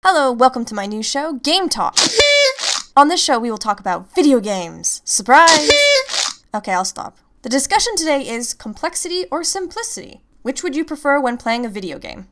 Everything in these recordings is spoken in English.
Hello, welcome to my new show, Game Talk. On this show, we will talk about video games. Surprise! Okay, I'll stop. The discussion today is complexity or simplicity. Which would you prefer when playing a video game?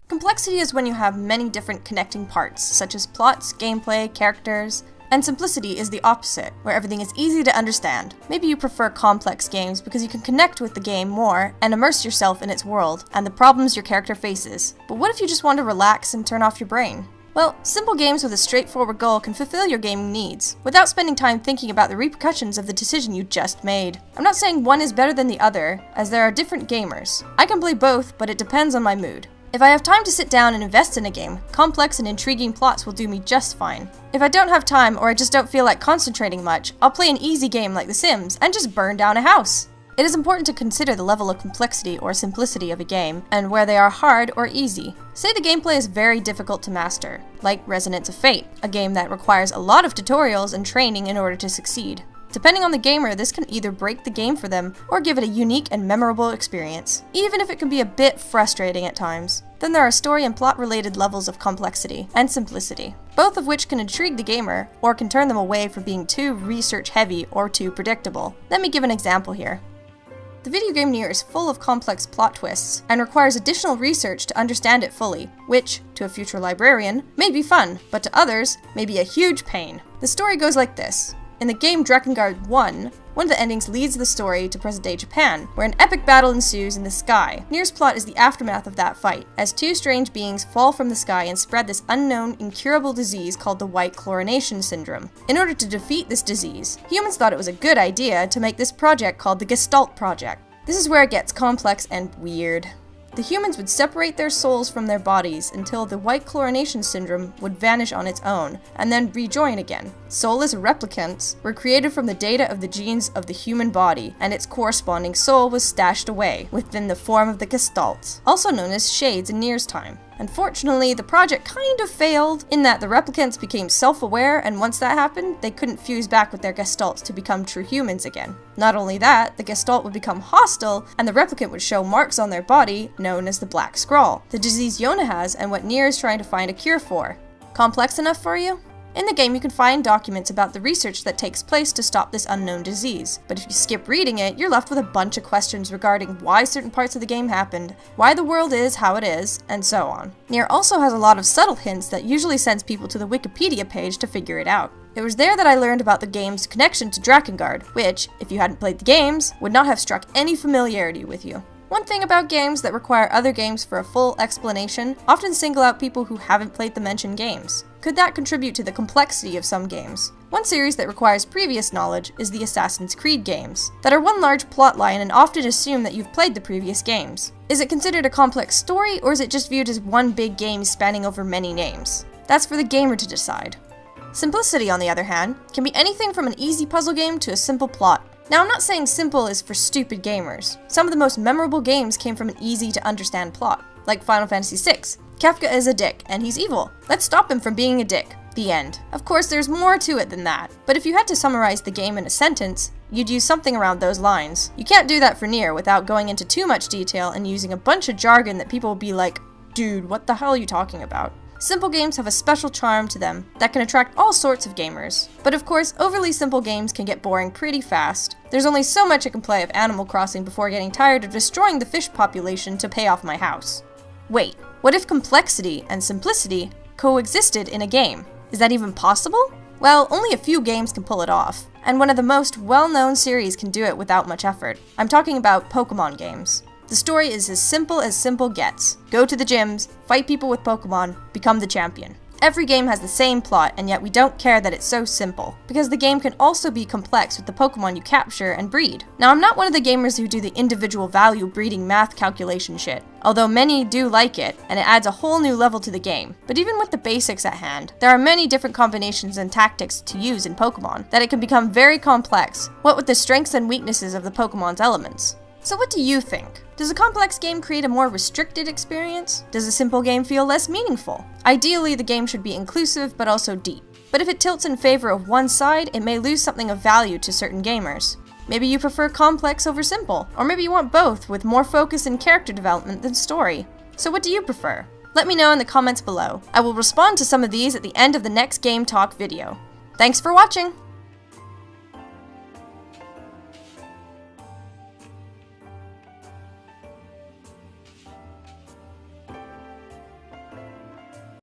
Complexity is when you have many different connecting parts, such as plots, gameplay, characters, and simplicity is the opposite, where everything is easy to understand. Maybe you prefer complex games because you can connect with the game more and immerse yourself in its world and the problems your character faces. But what if you just want to relax and turn off your brain? Well, simple games with a straightforward goal can fulfill your gaming needs, without spending time thinking about the repercussions of the decision you just made. I'm not saying one is better than the other, as there are different gamers. I can play both, but it depends on my mood. If I have time to sit down and invest in a game, complex and intriguing plots will do me just fine. If I don't have time or I just don't feel like concentrating much, I'll play an easy game like The Sims and just burn down a house. It is important to consider the level of complexity or simplicity of a game, and where they are hard or easy. Say the gameplay is very difficult to master, like Resonance of Fate, a game that requires a lot of tutorials and training in order to succeed. Depending on the gamer, this can either break the game for them or give it a unique and memorable experience, even if it can be a bit frustrating at times. Then there are story and plot related levels of complexity and simplicity, both of which can intrigue the gamer or can turn them away from being too research heavy or too predictable. Let me give an example here. The video game Nier is full of complex plot twists and requires additional research to understand it fully, which, to a future librarian, may be fun, but to others, may be a huge pain. The story goes like this. In the game Drakengard 1, one of the endings leads the story to present-day Japan, where an epic battle ensues in the sky. Nier's plot is the aftermath of that fight, as two strange beings fall from the sky and spread this unknown, incurable disease called the White Chlorination Syndrome. In order to defeat this disease, humans thought it was a good idea to make this project called the Gestalt project. This is where it gets complex and weird. The humans would separate their souls from their bodies until the White Chlorination Syndrome would vanish on its own, and then rejoin again. Soulless replicants were created from the data of the genes of the human body, and its corresponding soul was stashed away within the form of the Gestalt, also known as shades in Nier's time. Unfortunately, the project kind of failed in that the replicants became self-aware, and once that happened, they couldn't fuse back with their gestalts to become true humans again. Not only that, the gestalt would become hostile, and the replicant would show marks on their body known as the Black Scrawl, the disease Yona has and what Nier is trying to find a cure for. Complex enough for you? In the game, you can find documents about the research that takes place to stop this unknown disease, but if you skip reading it, you're left with a bunch of questions regarding why certain parts of the game happened, why the world is how it is, and so on. Nier also has a lot of subtle hints that usually sends people to the Wikipedia page to figure it out. It was there that I learned about the game's connection to Drakengard, which, if you hadn't played the games, would not have struck any familiarity with you. One thing about games that require other games for a full explanation often single out people who haven't played the mentioned games. Could that contribute to the complexity of some games? One series that requires previous knowledge is the Assassin's Creed games, that are one large plotline and often assume that you've played the previous games. Is it considered a complex story, or is it just viewed as one big game spanning over many names? That's for the gamer to decide. Simplicity, on the other hand, can be anything from an easy puzzle game to a simple plot. Now, I'm not saying simple is for stupid gamers. Some of the most memorable games came from an easy-to-understand plot, like Final Fantasy VI. Kefka is a dick, and he's evil. Let's stop him from being a dick. The end. Of course, there's more to it than that, but if you had to summarize the game in a sentence, you'd use something around those lines. You can't do that for Nier without going into too much detail and using a bunch of jargon that people will be like, dude, what the hell are you talking about? Simple games have a special charm to them that can attract all sorts of gamers. But of course, overly simple games can get boring pretty fast. There's only so much I can play of Animal Crossing before getting tired of destroying the fish population to pay off my house. Wait, what if complexity and simplicity coexisted in a game? Is that even possible? Well, only a few games can pull it off, and one of the most well-known series can do it without much effort. I'm talking about Pokemon games. The story is as simple gets. Go to the gyms, fight people with Pokemon, become the champion. Every game has the same plot, and yet we don't care that it's so simple, because the game can also be complex with the Pokemon you capture and breed. Now, I'm not one of the gamers who do the individual value breeding math calculation shit, although many do like it, and it adds a whole new level to the game. But even with the basics at hand, there are many different combinations and tactics to use in Pokemon, that it can become very complex, what with the strengths and weaknesses of the Pokemon's elements. So what do you think? Does a complex game create a more restricted experience? Does a simple game feel less meaningful? Ideally, the game should be inclusive but also deep. But if it tilts in favor of one side, it may lose something of value to certain gamers. Maybe you prefer complex over simple, or maybe you want both with more focus in character development than story. So what do you prefer? Let me know in the comments below. I will respond to some of these at the end of the next Game Talk video. Thanks for watching!